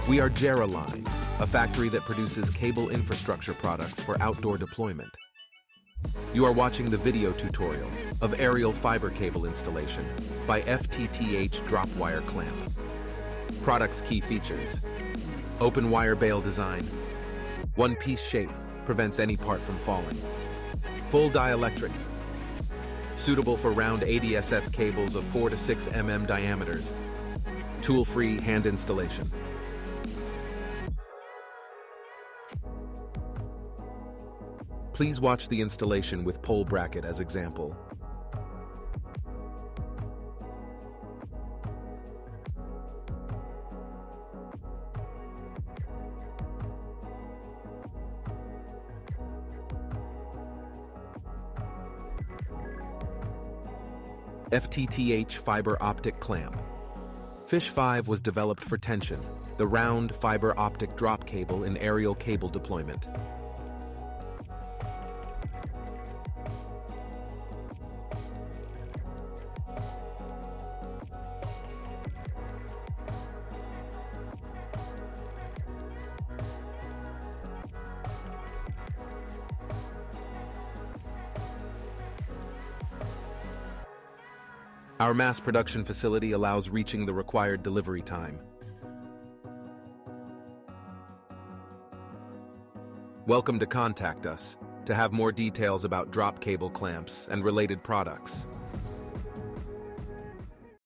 We are Geraline, a factory that produces cable infrastructure products for outdoor deployment. You are watching the video tutorial of aerial fiber cable installation by FTTH drop wire clamp. Product's key features: open wire bale design, one-piece shape, prevents any part from falling, full dielectric, suitable for round ADSS cables of 4 to 6 mm diameters, tool-free hand installation. Please watch the installation with pole bracket as example. FTTH Fiber Optic Clamp. Fish 5 was developed for tension, the round fiber optic drop cable in aerial cable deployment. Our mass production facility allows reaching the required delivery time. Welcome to contact us to have more details about drop cable clamps and related products.